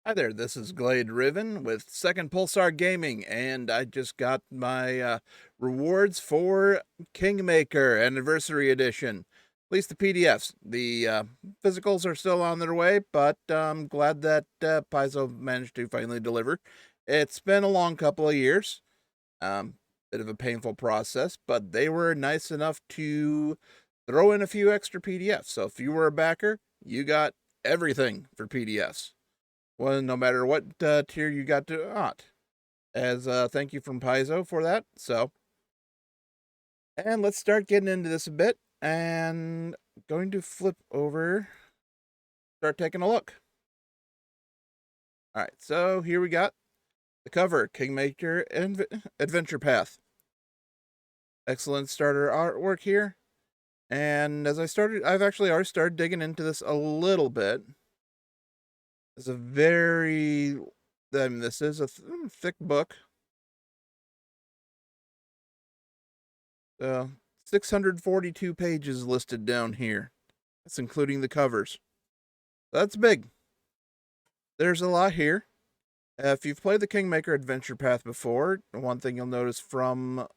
Hi there, this is Glade Riven with Second Pulsar Gaming, and I just got my rewards for Kingmaker Anniversary Edition. At least the PDFs. The physicals are still on their way, but I'm glad that Paizo managed to finally deliver. It's been a long couple of years, um, bit of a painful process, but they were nice enough to throw in a few extra PDFs. So if you were a backer, you got everything for PDFs. Well, no matter what tier you got to aunt. As thank you from Paizo for that. So, and let's start getting into this a bit. And going to flip over, start taking a look. All right, so here we got the cover, Kingmaker Adventure Path. Excellent starter artwork here. And as I've actually already started digging into this a little bit. It's a very, this is a thick book. 642 pages listed down here. That's including the covers. That's big. There's a lot here. If you've played the Kingmaker Adventure Path before, one thing you'll notice from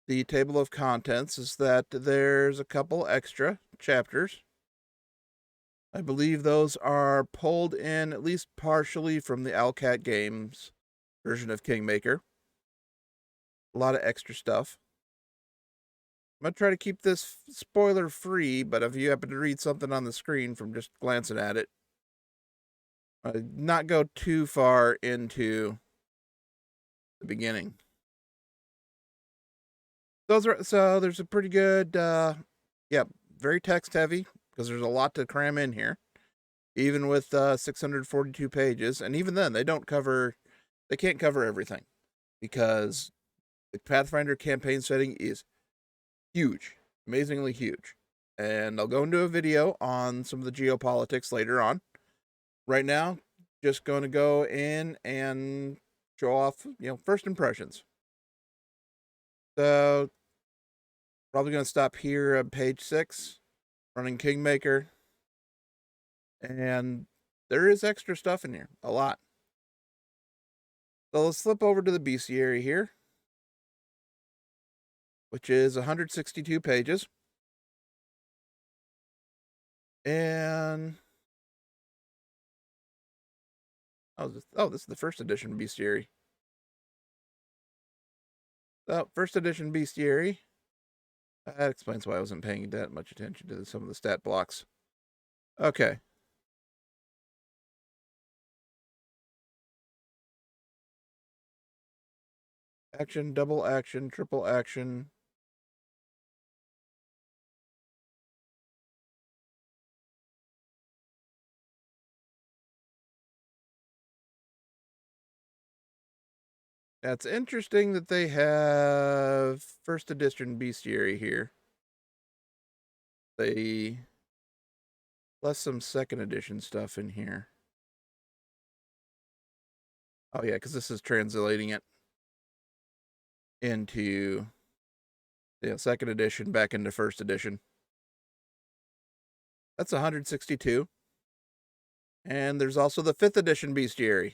the table of contents is that there's a couple extra chapters. I believe those are pulled in at least partially from the Owlcat Games version of Kingmaker. A lot of extra stuff. I'm going to try to keep this spoiler free, but if you happen to read something on the screen from just glancing at it, not go too far into the beginning. So there's a pretty good, yeah, very text heavy because there's a lot to cram in here, even with 642 pages. And even then, they can't cover everything because the Pathfinder campaign setting is huge, amazingly huge. And I'll go into a video on some of the geopolitics later on. Right now, just going to go in and show off, first impressions. So, probably going to stop here at page 6, running Kingmaker. And there is extra stuff in here, a lot. So let's flip over to the bestiary here, which is 162 pages. And this is the first edition bestiary. So, first edition bestiary. That explains why I wasn't paying that much attention to some of the stat blocks. Okay. Action, double action, triple action. That's interesting that they have first edition bestiary here. They plus some second edition stuff in here. Oh yeah, because this is translating it into second edition back into first edition. That's 162. And there's also the 5th edition bestiary.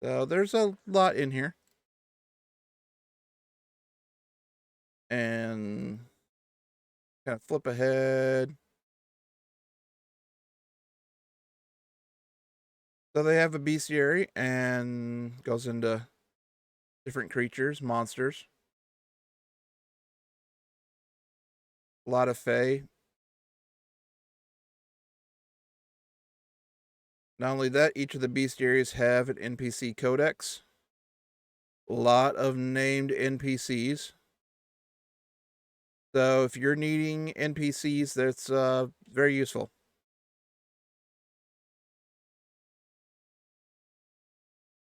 So there's a lot in here. And kind of flip ahead. So they have a bestiary and goes into different creatures, monsters. A lot of fae. Not only that, each of the bestiaries have an NPC codex. A lot of named NPCs. So if you're needing NPCs, that's very useful.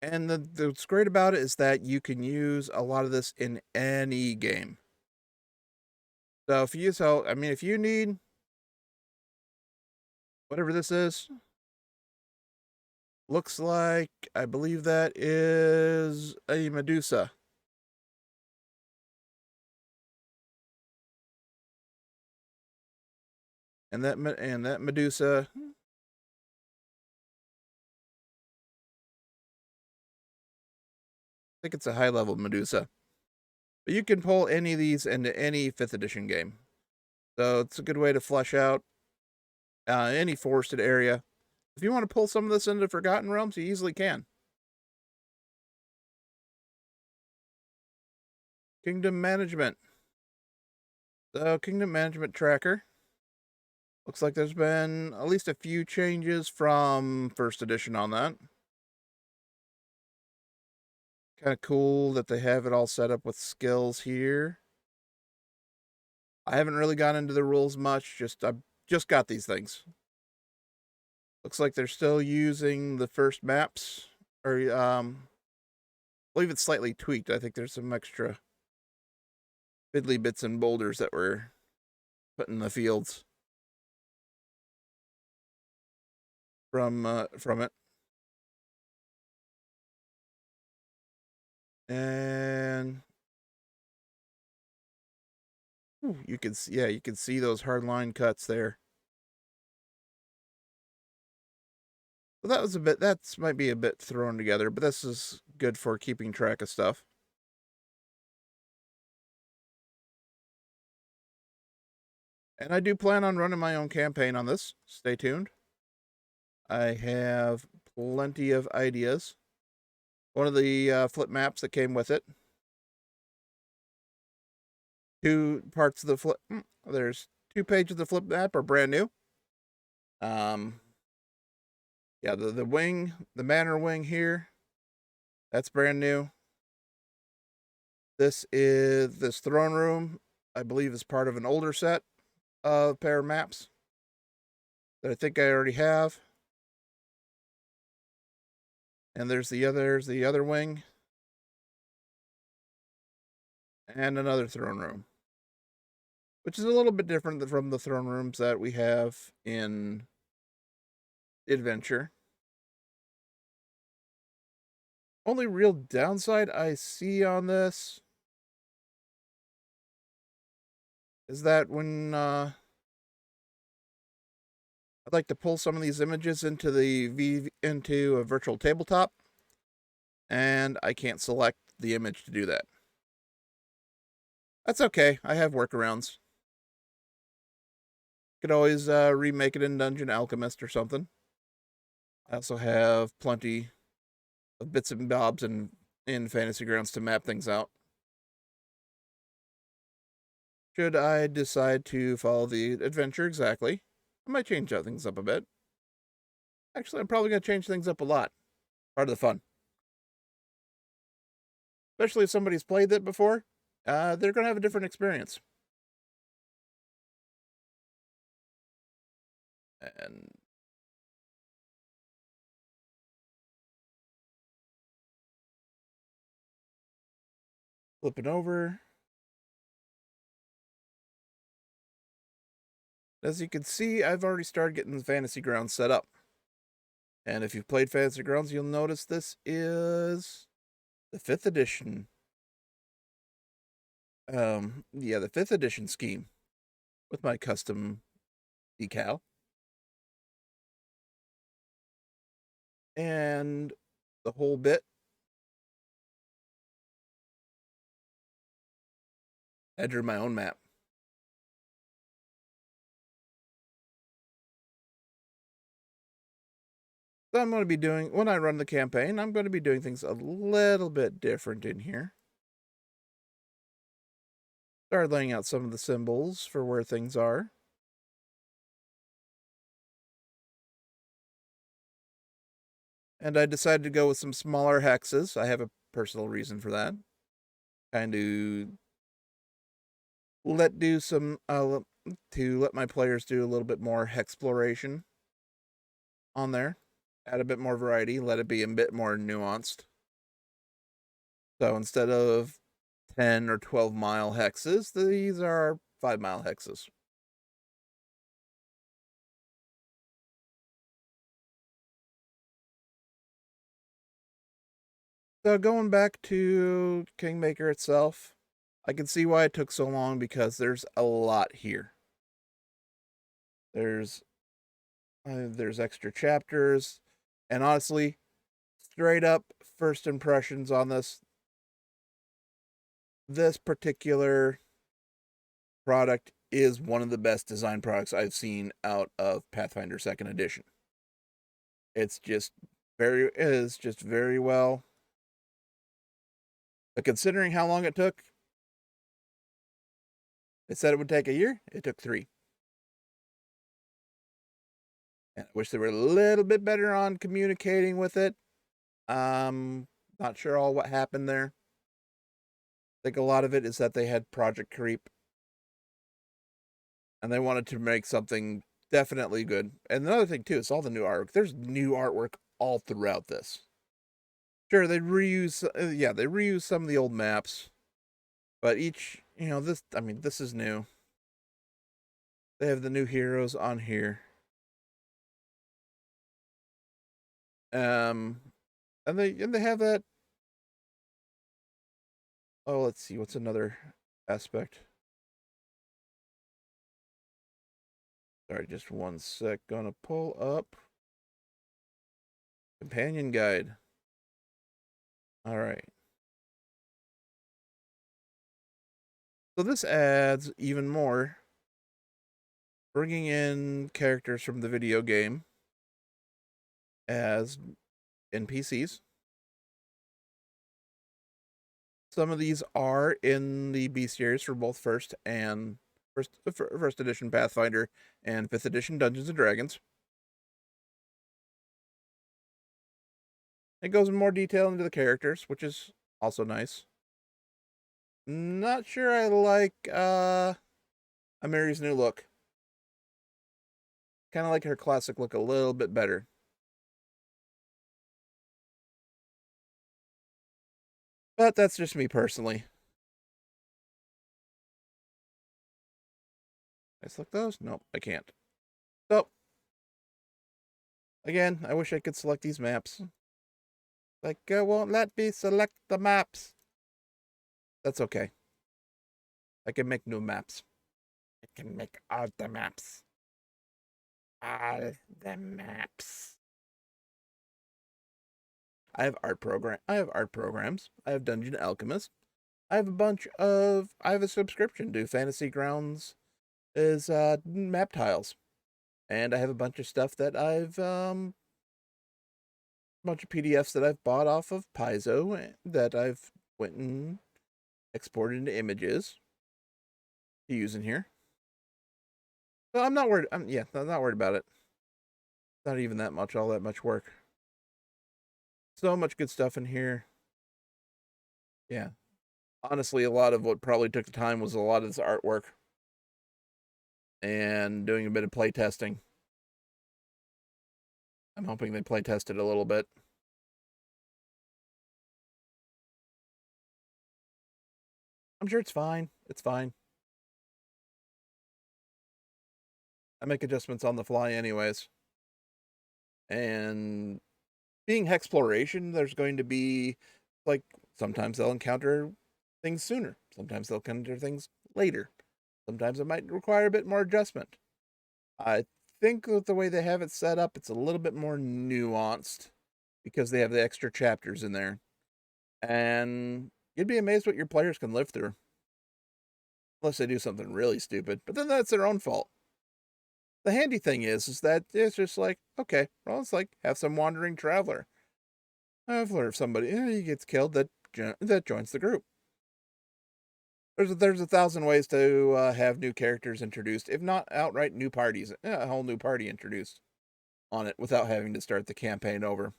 And what's great about it is that you can use a lot of this in any game. So if you need whatever this is, looks like, I believe that is a Medusa. And that Medusa think it's a high level Medusa. But you can pull any of these into any 5th edition game. So it's a good way to flesh out any forested area. If you want to pull some of this into Forgotten Realms, you easily can. Kingdom Management. The Kingdom Management Tracker. Looks like there's been at least a few changes from 1st edition on that. Kind of cool that they have it all set up with skills here. I haven't really got into the rules much, I just got these things. Looks like they're still using the first maps, or I believe it's slightly tweaked. I think there's some extra fiddly bits and boulders that were put in the fields from it. And you can see, yeah, you can see those hard line cuts there. So that was a bit, that's might be a bit thrown together, but this is good for keeping track of stuff. And I do plan on running my own campaign on this. Stay tuned. I have plenty of ideas. One of the flip maps that came with it. 2 parts of the flip. There's 2 pages of the flip map are brand new. Yeah, the wing, the manor wing here, that's brand new. This throne room, I believe, is part of an older set of pair of maps that I think I already have. And there's the other wing. And another throne room, which is a little bit different from the throne rooms that we have in Adventure. Only real downside I see on this is that when I'd like to pull some of these images into into a virtual tabletop, and I can't select the image to do that. That's okay. I have workarounds. Could always remake it in Dungeon Alchemist or something. I also have plenty of bits and bobs in Fantasy Grounds to map things out. Should I decide to follow the adventure exactly, I might change things up a bit. Actually, I'm probably going to change things up a lot. Part of the fun. Especially if somebody's played it before, they're going to have a different experience. And flipping over. As you can see, I've already started getting the Fantasy Grounds set up. And if you've played Fantasy Grounds, you'll notice this is the 5th edition. Yeah, the 5th edition scheme with my custom decal. And the whole bit. I drew my own map. So I'm going to be doing, when I run the campaign, I'm going to be doing things a little bit different in here. Start laying out some of the symbols for where things are. And I decided to go with some smaller hexes. I have a personal reason for that. Kind of let my players do a little bit more hexploration on there. Add a bit more variety, let it be a bit more nuanced. So instead of 10 or 12-mile hexes, these are 5-mile hexes. So going back to Kingmaker itself, I can see why it took so long because there's a lot here. There's extra chapters, and honestly, straight up first impressions on this, this particular product is one of the best design products I've seen out of Pathfinder 2nd Edition. It's just very well. But considering how long it took, it said it would take a year. It took 3. And I wish they were a little bit better on communicating with it. Not sure all what happened there. I think a lot of it is that they had project creep. And they wanted to make something definitely good. And another thing, too, is all the new artwork. There's new artwork all throughout this. Sure, they reuse some of the old maps. But each, this is new. They have the new heroes on here. And they have that. Oh, let's see, what's another aspect? Sorry, just one sec. Gonna pull up companion guide. All right. So this adds even more, bringing in characters from the video game as NPCs. Some of these are in the bestiaries for both first edition Pathfinder and 5th edition Dungeons and Dragons. It goes in more detail into the characters, which is also nice. Not sure I like Amiri's new look. Kind of like her classic look a little bit better. But that's just me personally. Can I select those? Nope, I can't. So, again, I wish I could select these maps. Like, won't let me select the maps. That's okay. I can make new maps. I can make all the maps. All the maps. I have art programs. I have Dungeon Alchemist. I have a subscription to Fantasy Grounds is map tiles. And I have a bunch of stuff that I've bunch of PDFs that I've bought off of Paizo that I've went and exported into images to use in here. So I'm not worried. I'm not worried about it. Not even all that much work. So much good stuff in here. Yeah. Honestly, a lot of what probably took the time was a lot of this artwork and doing a bit of play testing. I'm hoping they play test it a little bit. I'm sure it's fine. It's fine. I make adjustments on the fly anyways. And being Hexploration, there's going to be, like, sometimes they'll encounter things sooner. Sometimes they'll encounter things later. Sometimes it might require a bit more adjustment. I think with the way they have it set up, it's a little bit more nuanced because they have the extra chapters in there. And you'd be amazed what your players can live through. Unless they do something really stupid. But then that's their own fault. The handy thing is that it's just like, okay, well, it's like have some wandering traveler. If somebody he gets killed, that joins the group. There's 1,000 ways to have new characters introduced, if not outright new parties, a whole new party introduced on it without having to start the campaign over.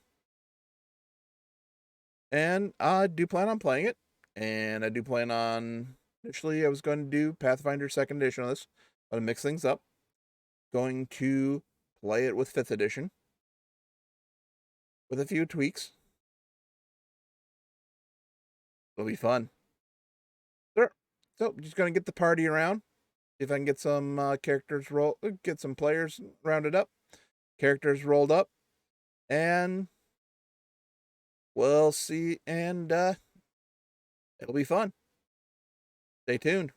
And I do plan on playing it, and I do plan on initially I was going to do Pathfinder 2nd Edition on this, but to mix things up. Going to play it with 5th edition with a few tweaks. It'll be fun. Sure. So just gonna get the party around. See if I can get some get some players rounded up, characters rolled up, and we'll see. And it'll be fun. Stay tuned.